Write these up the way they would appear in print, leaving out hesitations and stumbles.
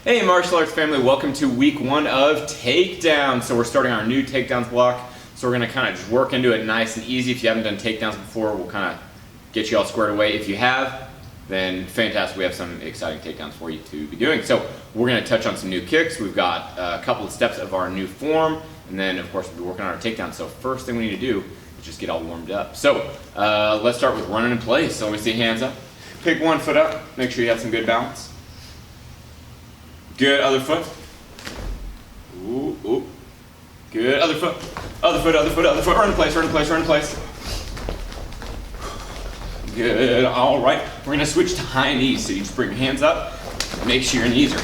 Hey martial arts family, welcome to week 1 of Takedowns. So we're starting our new takedowns block. So we're gonna kind of just work into it nice and easy. If you haven't done takedowns before, we'll kind of get you all squared away. If you have, then fantastic, we have some exciting takedowns for you to be doing. So we're gonna touch on some new kicks. We've got a couple of steps of our new form, and then of course we'll be working on our takedowns. So first thing we need to do is just get all warmed up. So let's start with running in place. So let me see hands up. Pick one foot up, make sure you have some good balance. Good, other foot. Ooh, ooh. Good, other foot. Other foot, other foot, other foot. Run in place, run in place, run in place. Good, all right. We're gonna switch to high knees. So you just bring your hands up. Make sure your knees are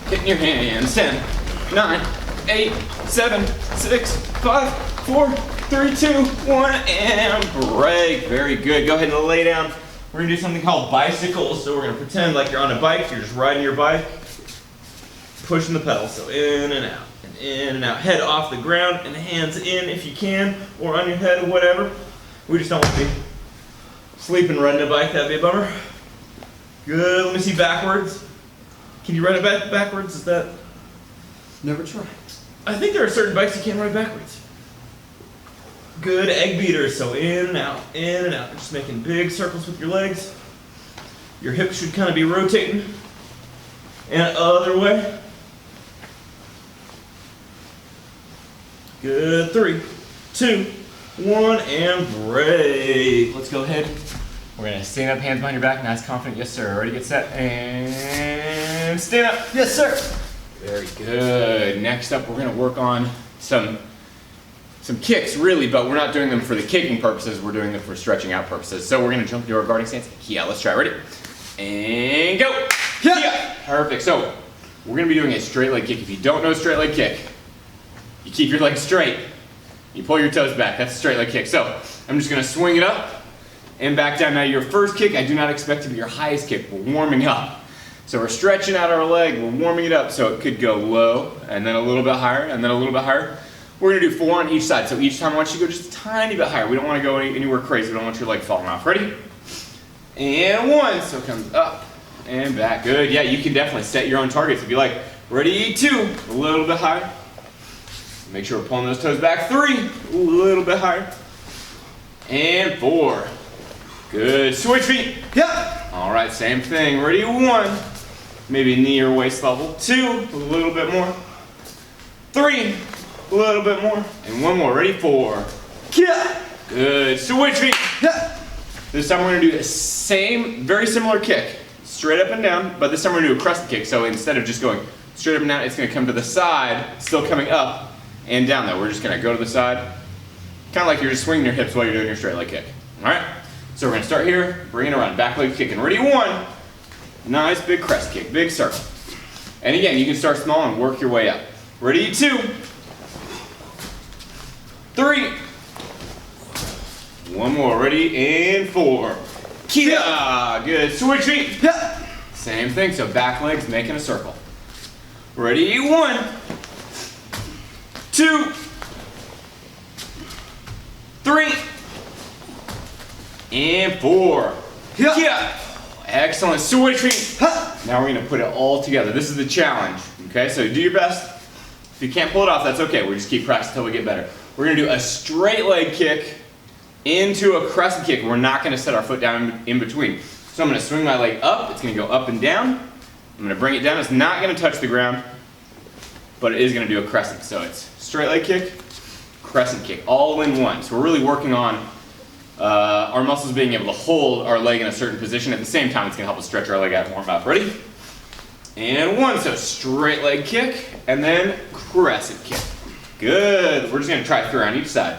hitting your hands. 10, 9, 8, 7, 6, 5, 4, 3, 2, 1, and break. Very good. Go ahead and lay down. We're gonna do something called bicycles. So we're gonna pretend like you're on a bike. You're just riding your bike. Pushing the pedal, so in and out, and in and out. Head off the ground and hands in if you can, or on your head or whatever. We just don't want to be sleeping riding a bike, that'd be a bummer. Good, let me see backwards. Can you ride it backwards? Is that? Never tried. I think there are certain bikes you can't ride backwards. Good, egg beaters, so in and out, in and out. Just making big circles with your legs. Your hips should kind of be rotating. And other way. Good, 3, 2, 1, and break. Let's go ahead. We're gonna stand up, hands behind your back, nice, confident. Yes, sir. Ready, get set, and stand up. Yes, sir. Very good. Next up, we're gonna work on some kicks, really, but we're not doing them for the kicking purposes. We're doing them for stretching out purposes. So we're gonna jump into our guarding stance. Yeah, let's try. Ready? And go. Yeah. Perfect. So we're gonna be doing a straight leg kick. If you don't know straight leg kick, you keep your legs straight. You pull your toes back. That's a straight leg kick. So I'm just gonna swing it up and back down. Now your first kick, I do not expect to be your highest kick. We're warming up. So we're stretching out our leg. We're warming it up. So it could go low and then a little bit higher and then a little bit higher. We're gonna do 4 on each side. So each time I want you to go just a tiny bit higher. We don't want to go anywhere crazy. We don't want your leg falling off. Ready? And 1. So it comes up and back. Good. Yeah, you can definitely set your own targets if you like. Ready? 2. A little bit higher. Make sure we're pulling those toes back. 3. A little bit higher. And 4. Good. Switch feet. Yeah. All right, same thing. Ready? 1. Maybe knee or waist level. 2. A little bit more. 3. A little bit more. And 1 more. Ready? 4. Yeah. Good. Switch feet. Yeah. This time we're gonna do the same, very similar kick. Straight up and down, but this time we're gonna do a crescent kick. So instead of just going straight up and down, it's gonna come to the side, still coming up and down though. We're just gonna go to the side, kind of like you're just swinging your hips while you're doing your straight leg kick. All right? So we're gonna start here, bring it around, back leg kicking. Ready? 1. Nice big crescent kick, big circle. And again, you can start small and work your way up. Ready? 2. 3. 1 more. Ready? And 4. Kia! Good. Switch feet. Yeah. Same thing. So back legs making a circle. Ready? 1. 2. 3. And 4. Yeah. Kia! Excellent. Switch feet. Ha. Now we're going to put it all together. This is the challenge. Okay? So do your best. If you can't pull it off, that's okay. We just keep practicing until we get better. We're going to do a straight leg kick into a crescent kick. We're not going to set our foot down in between. So I'm going to swing my leg up. It's going to go up and down. I'm going to bring it down. It's not going to touch the ground, but it is going to do a crescent. So it's straight leg kick, crescent kick, all in one. So we're really working on our muscles being able to hold our leg in a certain position. At the same time, it's going to help us stretch our leg out and warm up. Ready? And 1. So straight leg kick, and then crescent kick. Good. We're just going to try 3 on each side.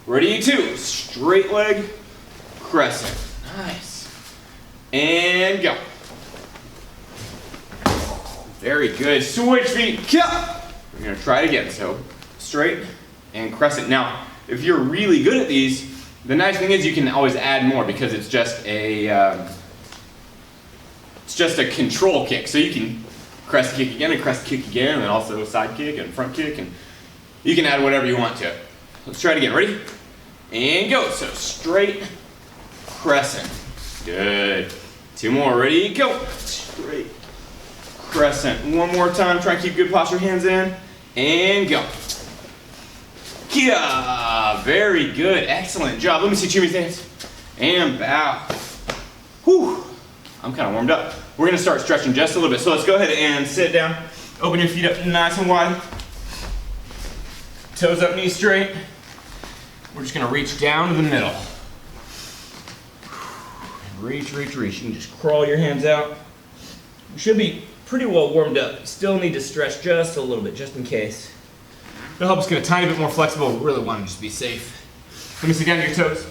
Ready? 2. Straight leg, crescent. Nice. And go. Very good. Switch feet. Yeah. We're going to try it again. So straight and crescent. Now, if you're really good at these, the nice thing is you can always add more because it's just a control kick. So you can crescent kick again and crescent kick again, and then also a side kick and front kick, and you can add whatever you want to it. Let's try it again. Ready? And go. So straight, crescent. Good. 2 more. Ready? Go. Straight, crescent. One more time, try and keep good posture, hands in, and go. Kia, very good, excellent job. Let me see Chibi's dance. And bow. Whew, I'm kind of warmed up. We're gonna start stretching just a little bit. So let's go ahead and sit down. Open your feet up nice and wide. Toes up, knees straight. We're just gonna reach down to the middle. Reach, reach, reach. You can just crawl your hands out. You should be pretty well warmed up. You still need to stretch just a little bit, just in case. It'll help us get a tiny bit more flexible. We really want to just be safe. Let me sit down to your toes.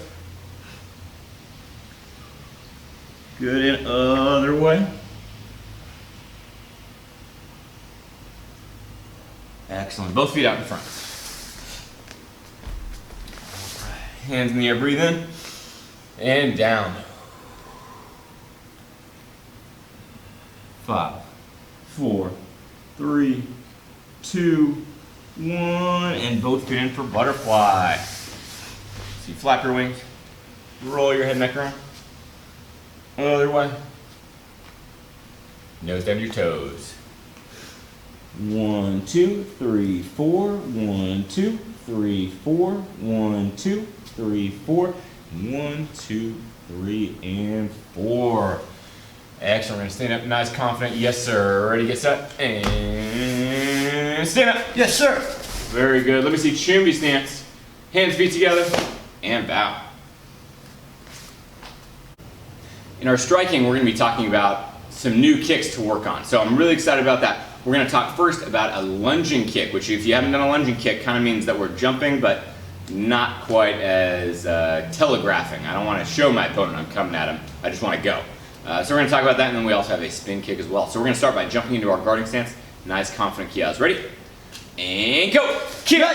Good, and other way. Excellent. Both feet out in front. All right. Hands in the air, breathe in. And down. 5, 4, 3, 2, 1, and both feet in for butterfly. So you flap your wings, roll your head and neck around. Other way. Nose down to your toes. 1, 2, 3, 4. 1, 2, 3, 4. 1, 2, 3, 4. 1, 2, 3, and 4. Excellent. We're gonna stand up, nice, confident. Yes, sir. Ready, get set, and stand up. Yes, sir. Very good. Let me see Chumbi stance. Hands, feet together, and bow. In our striking, we're gonna be talking about some new kicks to work on. So I'm really excited about that. We're gonna talk first about a lunging kick, which if you haven't done a lunging kick, kind of means that we're jumping, but not quite as telegraphing. I don't wanna show my opponent I'm coming at him. I just wanna go. So we're going to talk about that, and then we also have a spin kick as well. So we're going to start by jumping into our guarding stance. Nice, confident kias. Ready? And go! Kia!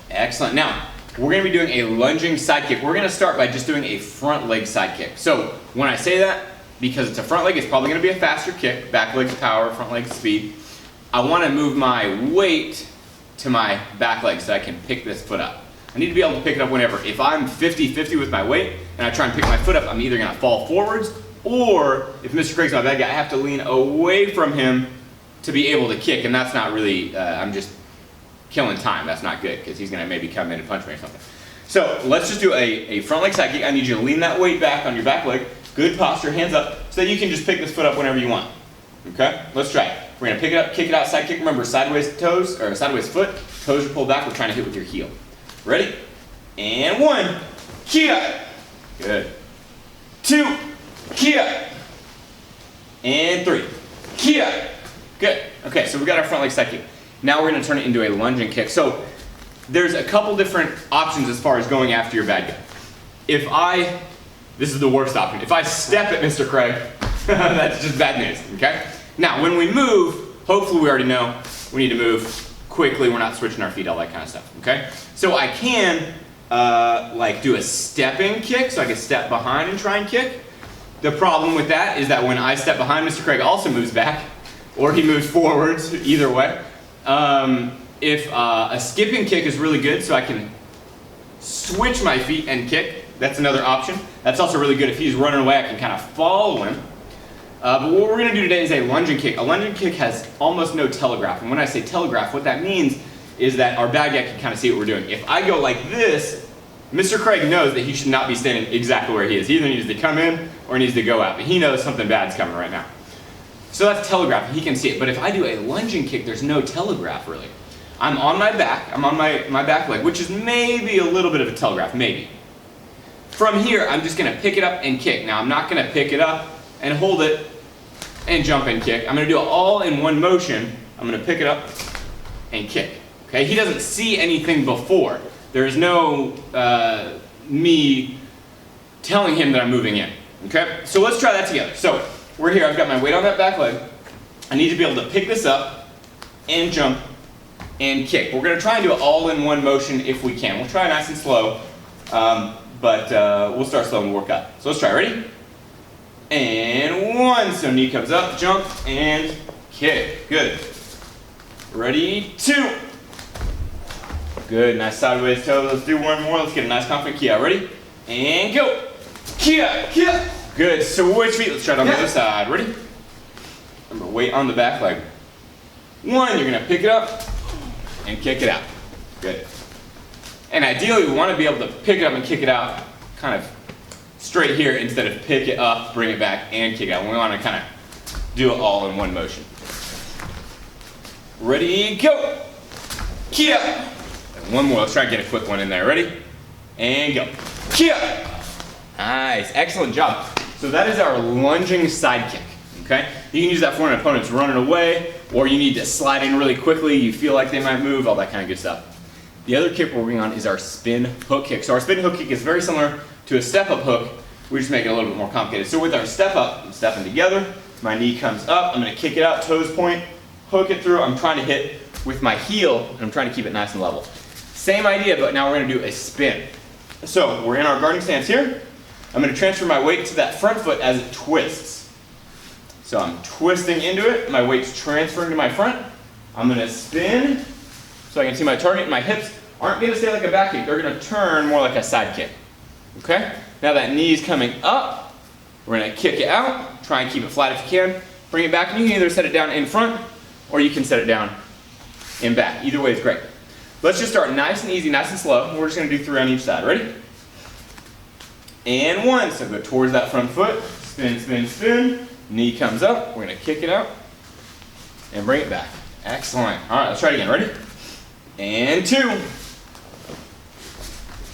Excellent. Now, we're going to be doing a lunging side kick. We're going to start by just doing a front leg side kick. So when I say that, because it's a front leg, it's probably going to be a faster kick. Back leg's power, front leg's speed. I want to move my weight to my back leg so I can pick this foot up. I need to be able to pick it up whenever. If I'm 50-50 with my weight, and I try and pick my foot up, I'm either going to fall forwards, or if Mr. Craig's my bad guy, I have to lean away from him to be able to kick, and that's not really, I'm just killing time. That's not good, because he's going to maybe come in and punch me or something. So let's just do a front leg side kick. I need you to lean that weight back on your back leg, good posture, hands up, so that you can just pick this foot up whenever you want. Okay, let's try it. We're going to pick it up, kick it out, side kick. Remember, sideways toes, or sideways foot, toes are pulled back. We're trying to hit with your heel. Ready? And 1, kia. Good. 2, kia. And 3, kia. Good. Okay, so we got our front leg side kick. Now we're going to turn it into a lunging kick. So there's a couple different options as far as going after your bad guy. This is the worst option. If I step at Mr. Craig, that's just bad news, okay? Now, when we move, hopefully we already know we need to move quickly. We're not switching our feet, all that kind of stuff, okay? So I can like do a stepping kick, so I can step behind and try and kick. The problem with that is that when I step behind, Mr. Craig also moves back, or he moves forwards, either way. If a skipping kick is really good, so I can switch my feet and kick, that's another option. That's also really good if he's running away, I can kind of follow him. But what we're going to do today is a lunging kick. A lunging kick has almost no telegraph, and when I say telegraph, what that means is that our bad guy can kind of see what we're doing. If I go like this, Mr. Craig knows that he should not be standing exactly where he is. He either needs to come in or needs to go out, but he knows something bad's coming right now. So that's telegraph, he can see it. But if I do a lunging kick, there's no telegraph really. I'm on my back, I'm on my back leg, which is maybe a little bit of a telegraph, maybe. From here, I'm just gonna pick it up and kick. Now I'm not gonna pick it up and hold it and jump and kick. I'm gonna do it all in one motion. I'm gonna pick it up and kick. Okay, he doesn't see anything before. There's no me telling him that I'm moving in. Okay, so let's try that together. So we're here, I've got my weight on that back leg. I need to be able to pick this up and jump and kick. We're gonna try and do it all in one motion if we can. We'll try nice and slow, but we'll start slow and work up. So let's try, ready? And 1, so knee comes up, jump, and kick. Good. Ready, 2. Good, nice sideways toe. Let's do one more. Let's get a nice confident kia. Ready? And go. Kia, kia. Good, switch feet. Let's try it on the other side. Ready? Remember, weight on the back leg. 1, you're gonna pick it up and kick it out. Good. And ideally, we wanna be able to pick it up and kick it out kind of straight here instead of pick it up, bring it back, and kick it out. We wanna kind of do it all in one motion. Ready, go. Kia. And one more, let's try and get a quick one in there. Ready? And go. Kia. Nice, excellent job. So that is our lunging side kick, okay? You can use that for an opponent's running away, or you need to slide in really quickly, you feel like they might move, all that kind of good stuff. The other kick we're working on is our spin hook kick. So our spin hook kick is very similar to a step-up hook, we just make it a little bit more complicated. So with our step-up, I'm stepping together, my knee comes up, I'm gonna kick it out, toes point, hook it through, I'm trying to hit with my heel, and I'm trying to keep it nice and level. Same idea, but now we're gonna do a spin. So we're in our guarding stance here. I'm gonna transfer my weight to that front foot as it twists. So I'm twisting into it, my weight's transferring to my front. I'm gonna spin, so I can see my target. My hips aren't gonna stay like a back kick, they're gonna turn more like a side kick. Okay? Now that knee is coming up, we're gonna kick it out, try and keep it flat if you can. Bring it back, and you can either set it down in front, or you can set it down in back. Either way is great. Let's just start nice and easy, nice and slow. We're just gonna do 3 on each side. Ready? And 1, so go towards that front foot, spin, spin, spin. Knee comes up, we're gonna kick it out, and bring it back. Excellent. All right, let's try it again. Ready? And 2.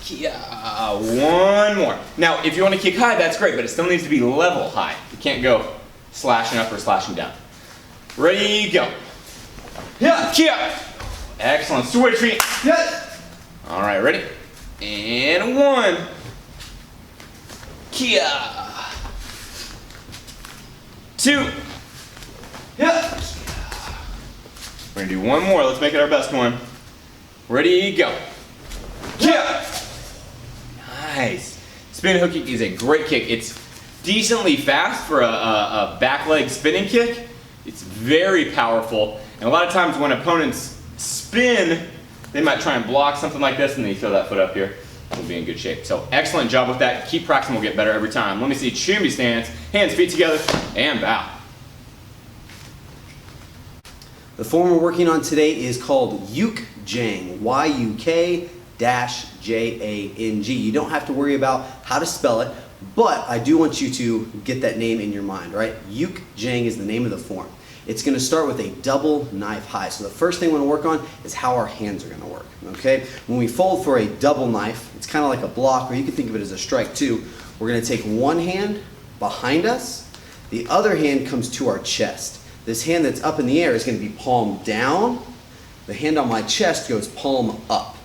Kia. 1 more. Now, if you want to kick high, that's great, but it still needs to be level high. You can't go slashing up or slashing down. Ready, go. Yeah, Kia. Excellent. Switch feet. Yeah. All right, ready? And 1. Kia. 2. Yeah. We're gonna do 1 more. Let's make it our best one. Ready, go. Kia. Nice. Spin hook kick is a great kick. It's decently fast for a back leg spinning kick. It's very powerful. And a lot of times when opponents spin, they might try and block something like this, and then you throw that foot up here. We'll be in good shape. So excellent job with that. Keep practicing, we'll get better every time. Let me see Chumbi stance. Hands, feet together, and bow. The form we're working on today is called Yuk Jang. Y-U-K-J-A-N-G. You don't have to worry about how to spell it, but I do want you to get that name in your mind, right? Yuk Jang is the name of the form. It's gonna start with a double knife high. So the first thing we wanna work on is how our hands are gonna work, okay? When we fold for a double knife, it's kind of like a block, or you can think of it as a strike too. We're gonna take one hand behind us, the other hand comes to our chest. This hand that's up in the air is gonna be palm down. The hand on my chest goes palm up.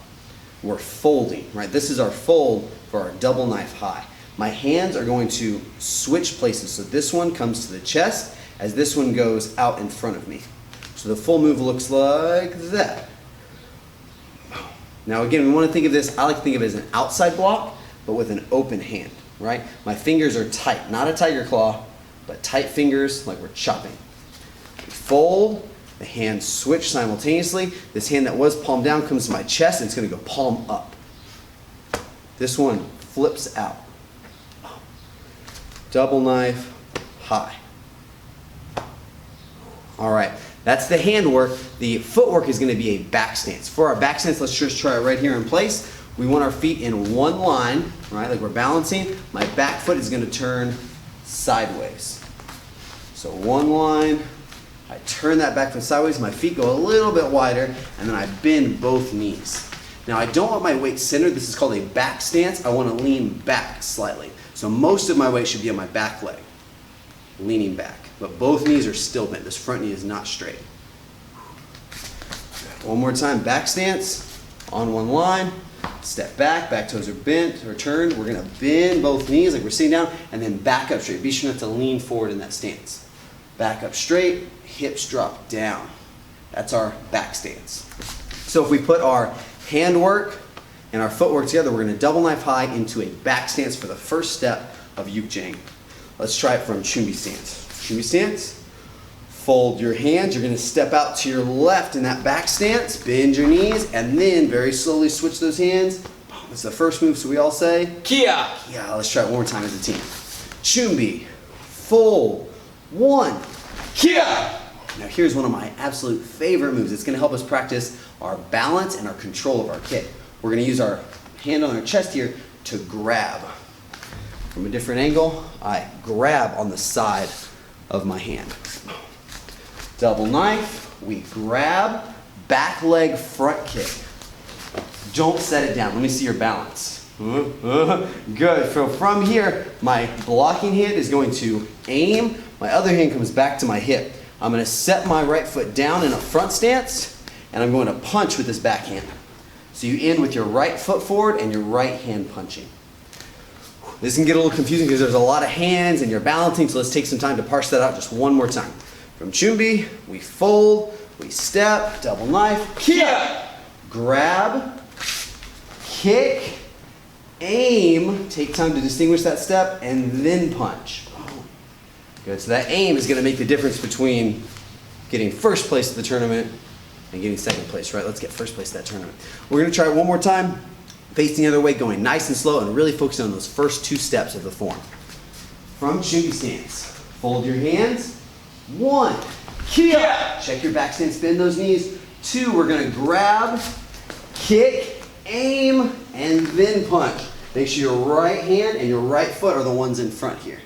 We're folding, right? This is our fold for our double knife high. My hands are going to switch places. So this one comes to the chest as this one goes out in front of me. So the full move looks like that. Now again, we want to think of this, I like to think of it as an outside block, but with an open hand, right? My fingers are tight, not a tiger claw, but tight fingers like we're chopping. We fold, the hands switch simultaneously. This hand that was palm down comes to my chest, and it's going to go palm up. This one flips out. Double knife, high. All right, that's the hand work. The footwork is gonna be a back stance. For our back stance, let's just try it right here in place. We want our feet in one line, right, like we're balancing. My back foot is gonna turn sideways. So one line, I turn that back foot sideways, my feet go a little bit wider, and then I bend both knees. Now I don't want my weight centered. This is called a back stance. I wanna lean back slightly. So most of my weight should be on my back leg, leaning back. But both knees are still bent. This front knee is not straight. One more time, back stance, on one line, step back, back toes are bent or turned. We're gonna bend both knees like we're sitting down, and then back up straight. Be sure not to lean forward in that stance. Back up straight, hips drop down. That's our back stance. So if we put our hand work and our footwork together, we're gonna double knife high into a back stance for the first step of Yuk Jang. Let's try it from Chumbi stance. Chumbi stance, fold your hands. You're gonna step out to your left in that back stance, bend your knees, and then very slowly switch those hands. It's the first move, so we all say, Kia. Kia. Let's try it one more time as a team. Chumbi, fold, 1, Kia! Now here's one of my absolute favorite moves. It's gonna help us practice our balance and our control of our kick. We're gonna use our hand on our chest here to grab. From a different angle, I grab on the side of my hand. Double knife, we grab, back leg front kick. Don't set it down. Let me see your balance. Good. So from here, my blocking hand is going to aim. My other hand comes back to my hip. I'm going to set my right foot down in a front stance, and I'm going to punch with this backhand. So you end with your right foot forward and your right hand punching. This can get a little confusing because there's a lot of hands and you're balancing, so let's take some time to parse that out just one more time. From chumbi, we fold, we step, double knife, Kia! grab, kick, aim, take time to distinguish that step, and then punch. Good, so that aim is going to make the difference between getting first place at the tournament and getting second place, right? Let's get first place at that tournament. We're going to try it one more time, facing the other way, going nice and slow, and really focusing on those first two steps of the form. From chumbi stance, fold your hands. 1, Kia! Check your back stance, bend those knees. 2, we're going to grab, kick, aim, and then punch. Make sure your right hand and your right foot are the ones in front here.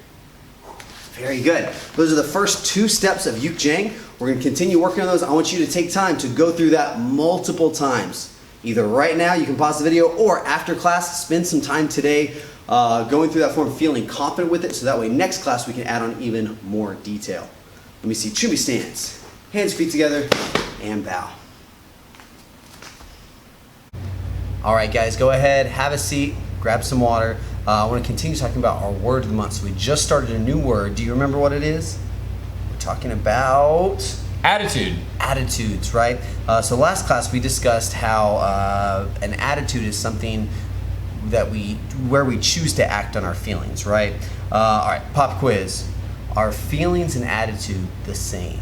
Very good. Those are the first two steps of Yuk Jang. We're going to continue working on those. I want you to take time to go through that multiple times. Either right now, you can pause the video, or after class, spend some time today going through that form, feeling confident with it, so that way next class we can add on even more detail. Let me see chumbi stance. Hands, feet together, and bow. All right, guys, go ahead, have a seat, grab some water. I want to continue talking about our word of the month. So we just started a new word. Do you remember what it is? We're talking about Attitude. attitudes, right? So last class we discussed how an attitude is something that where we choose to act on our feelings, right? All right, pop quiz. Are feelings and attitude the same?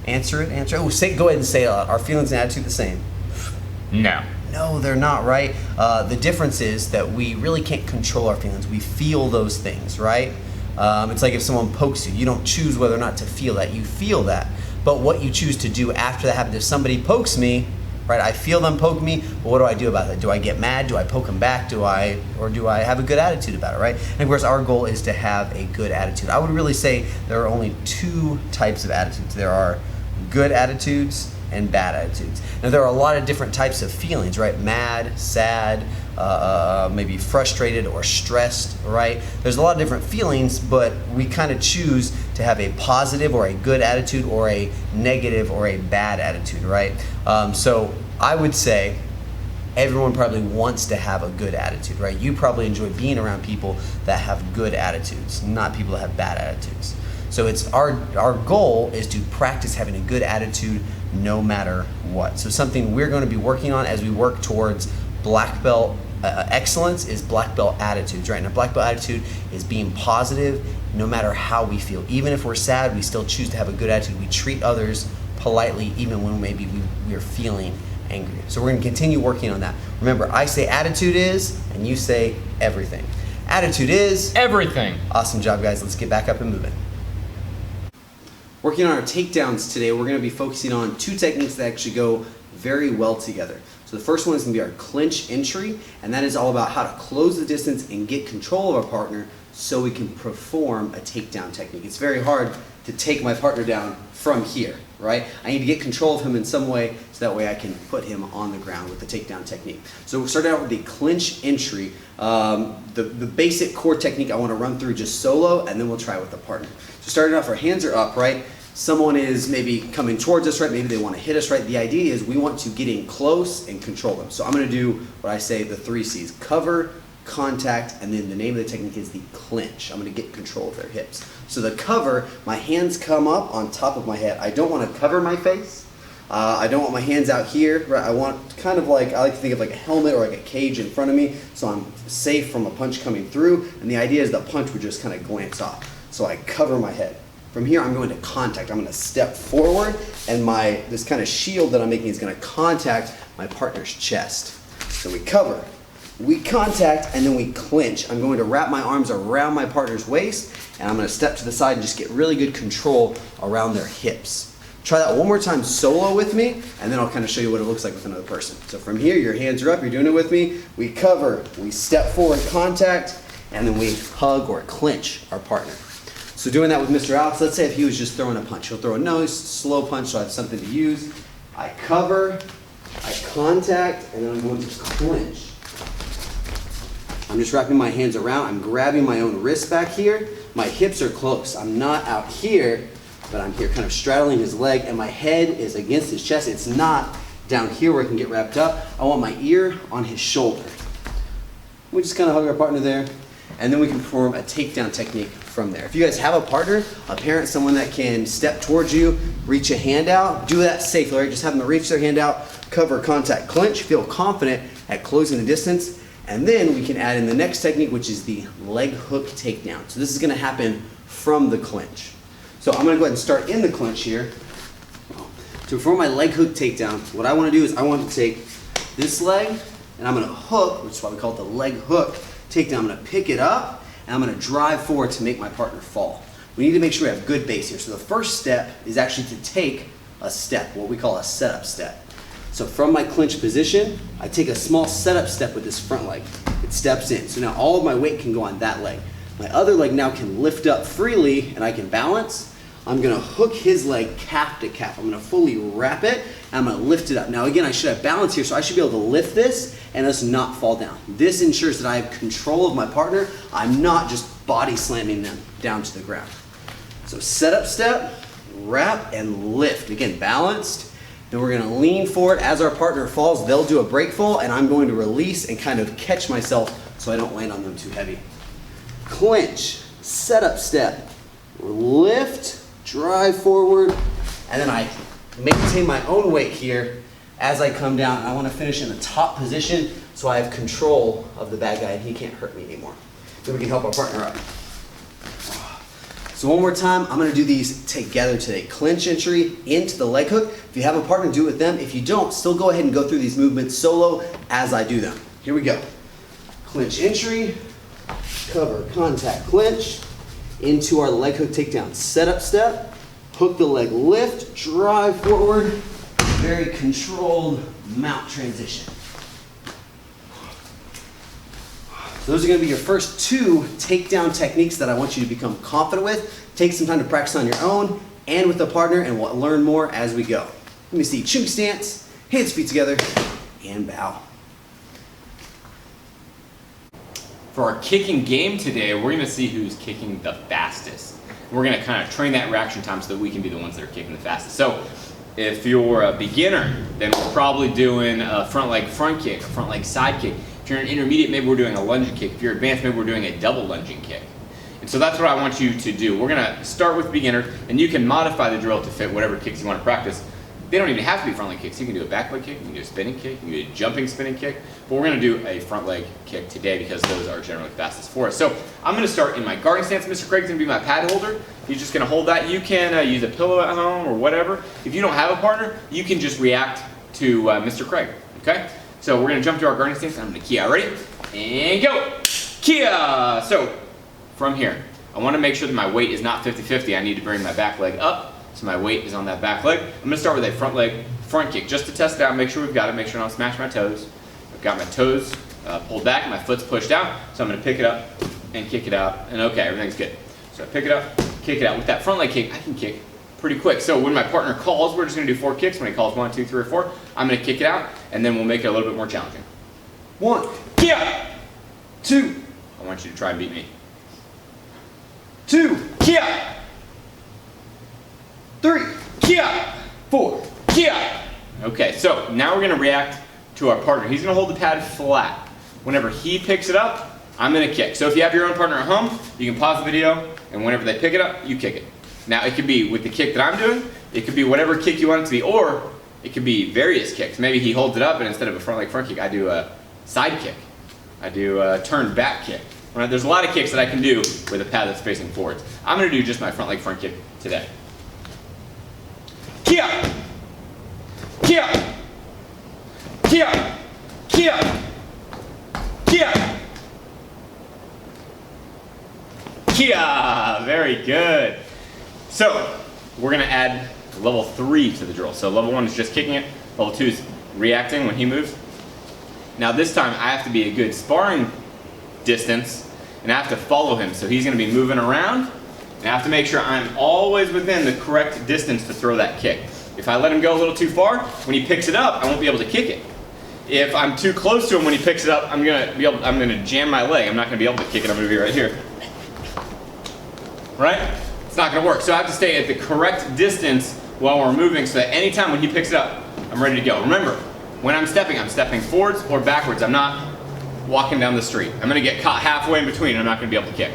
Answer it, answer it. Oh, go ahead and say it out. Are feelings and attitude the same? No. No, they're not, right? The difference is that we really can't control our feelings. We feel those things, right? It's like if someone pokes you, you don't choose whether or not to feel that. You feel that. But what you choose to do after that happens, if somebody pokes me, right, I feel them poke me, but what do I do about that? Do I get mad? Do I poke them back? Or do I have a good attitude about it, right? And of course, our goal is to have a good attitude. I would really say there are only two types of attitudes. There are good attitudes and bad attitudes. Now there are a lot of different types of feelings, right? Mad, sad, maybe frustrated or stressed, right? There's a lot of different feelings, but we kind of choose to have a positive or a good attitude or a negative or a bad attitude, right? So I would say everyone probably wants to have a good attitude, right? You probably enjoy being around people that have good attitudes, not people that have bad attitudes. So it's our goal is to practice having a good attitude no matter what. So something we're going to be working on as we work towards black belt excellence is black belt attitudes, right? And a black belt attitude is being positive no matter how we feel. Even if we're sad, we still choose to have a good attitude. We treat others politely even when maybe we're feeling angry. So we're going to continue working on that. Remember, I say attitude is, and you say everything. Attitude is everything. Awesome job, guys. Let's get back up and moving. Working on our takedowns today, we're going to be focusing on two techniques that actually go very well together. So the first one is going to be our clinch entry, and that is all about how to close the distance and get control of our partner so we can perform a takedown technique. It's very hard to take my partner down from here, right? I need to get control of him in some way so that way I can put him on the ground with the takedown technique. So we'll start out with the clinch entry. The basic core technique I want to run through just solo, and then we'll try it with a partner. So starting off, our hands are up, right? Someone is maybe coming towards us, right? Maybe they want to hit us, right? The idea is we want to get in close and control them. So I'm going to do what I say the 3 C's: cover, contact, and then the name of the technique is the clinch. I'm going to get control of their hips. So the cover, my hands come up on top of my head. I don't want to cover my face. I don't want my hands out here, right? I want kind of like, I like to think of like a helmet or like a cage in front of me so I'm safe from a punch coming through. And the idea is the punch would just kind of glance off. So I cover my head. From here, I'm going to contact. I'm going to step forward, and this kind of shield that I'm making is going to contact my partner's chest. So we cover. we contact, and then we clinch. I'm going to wrap my arms around my partner's waist, and I'm going to step to the side and just get really good control around their hips. Try that one more time solo with me, and then I'll kind of show you what it looks like with another person. So from here, your hands are up, you're doing it with me. We cover, we step forward, contact, and then we hug or clinch our partner. So doing that with Mr. Alex, let's say if he was just throwing a punch. He'll throw a nice, slow punch so I have something to use. I cover, I contact, and then I'm going to clinch. I'm just wrapping my hands around. I'm grabbing my own wrist back here. My hips are close. I'm not out here, but I'm here kind of straddling his leg, and my head is against his chest. It's not down here where I can get wrapped up. I want my ear on his shoulder. We just kind of hug our partner there, and then we can perform a takedown technique from there. If you guys have a partner, a parent, someone that can step towards you, reach a hand out, do that safely, right? Just have them reach their hand out, cover, contact, clinch, feel confident at closing the distance. And then we can add in the next technique, which is the leg hook takedown. So this is going to happen from the clinch. So I'm going to go ahead and start in the clinch here. To perform my leg hook takedown, what I want to do is I want to take this leg and I'm going to hook, which is why we call it the leg hook takedown. I'm going to pick it up and I'm going to drive forward to make my partner fall. We need to make sure we have good base here. So the first step is actually to take a step, what we call a setup step. So from my clinch position, I take a small setup step with this front leg. It steps in. So now all of my weight can go on that leg. My other leg now can lift up freely and I can balance. I'm gonna hook his leg calf to calf. I'm gonna fully wrap it and I'm gonna lift it up. Now again, I should have balance here, so I should be able to lift this and us not fall down. This ensures that I have control of my partner. I'm not just body slamming them down to the ground. So setup step, wrap, and lift. Again, balanced. Then we're going to lean forward as our partner falls. They'll do a break fall, and I'm going to release and kind of catch myself so I don't land on them too heavy. Clinch, setup step, lift, drive forward, and then I maintain my own weight here as I come down. I want to finish in the top position so I have control of the bad guy and he can't hurt me anymore. Then we can help our partner up. So one more time, I'm gonna do these together today. Clinch entry into the leg hook. If you have a partner, do it with them. If you don't, still go ahead and go through these movements solo as I do them. Here we go. Clinch entry, cover, contact, clinch, into our leg hook takedown. Setup step, hook the leg, lift, drive forward, very controlled mount transition. So those are going to be your first two takedown techniques that I want you to become confident with. Take some time to practice on your own and with a partner, and we'll learn more as we go. Let me see. Chunk stance, hands, feet together, and bow. For our kicking game today, we're going to see who's kicking the fastest. We're going to kind of train that reaction time so that we can be the ones that are kicking the fastest. So if you're a beginner, then we're probably doing a front leg front kick, a front leg side kick. If you're an intermediate, maybe we're doing a lunging kick. If you're advanced, maybe we're doing a double lunging kick. And so that's what I want you to do. We're gonna start with beginner, and you can modify the drill to fit whatever kicks you want to practice. They don't even have to be front leg kicks. You can do a back leg kick, you can do a spinning kick, you can do a jumping spinning kick, but we're gonna do a front leg kick today because those are generally fastest for us. So I'm gonna start in my guarding stance. Mr. Craig's gonna be my pad holder. He's just gonna hold that. You can use a pillow at home or whatever. If you don't have a partner, you can just react to Mr. Craig, okay? So we're gonna jump to our guarding stance. I'm gonna key out. Ready? And go! Kia! So from here, I wanna make sure that my weight is not 50-50. I need to bring my back leg up, so my weight is on that back leg. I'm gonna start with a front leg front kick just to test it out, make sure we've got it, make sure I don't smash my toes. I've got my toes pulled back, my foot's pushed out, so I'm gonna pick it up and kick it out, and okay, everything's good. So I pick it up, kick it out. With that front leg kick, I can kick pretty quick. So when my partner calls, we're just gonna do 4 kicks. When he calls 1, 2, 3, or 4, I'm gonna kick it out, and then we'll make it a little bit more challenging. 1, kia! 2, I want you to try and beat me. 2, kia! 3, kia! 4, kia! Okay, so now we're gonna react to our partner. He's gonna hold the pad flat. Whenever he picks it up, I'm gonna kick. So if you have your own partner at home, you can pause the video, and whenever they pick it up, you kick it. Now it could be with the kick that I'm doing, it could be whatever kick you want it to be, or it could be various kicks. Maybe he holds it up, and instead of a front leg front kick, I do a side kick. I do a turned back kick. Right? There's a lot of kicks that I can do with a pad that's facing forwards. I'm gonna do just my front leg front kick today. Kia! Kia! Kia! Kia! Kia! Kia! Very good. So, we're gonna add level 3 to the drill. So level 1 is just kicking it. Level 2 is reacting when he moves. Now this time I have to be a good sparring distance and I have to follow him. So he's gonna be moving around and I have to make sure I'm always within the correct distance to throw that kick. If I let him go a little too far, when he picks it up, I won't be able to kick it. If I'm too close to him when he picks it up, I'm gonna jam my leg. I'm not gonna be able to kick it. I'm gonna be right here. Right? It's not gonna work. So I have to stay at the correct distance while we're moving so that anytime when he picks it up, I'm ready to go. Remember, when I'm stepping forwards or backwards. I'm not walking down the street. I'm gonna get caught halfway in between and I'm not gonna be able to kick.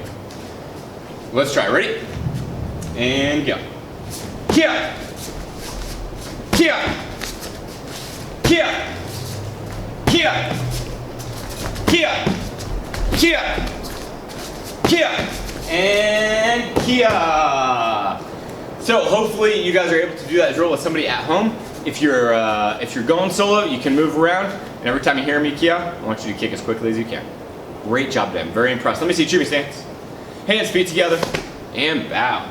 Let's try, ready? And go. Kia! Kia! Kia! Kia! Kia! Kia! Kia! And Kia! So hopefully you guys are able to do that drill with somebody at home. If you're going solo, you can move around, and every time you hear me Kia, I want you to kick as quickly as you can. Great job, Dan. Very impressed. Let me see, cheer me stance. Hands, feet together, and bow.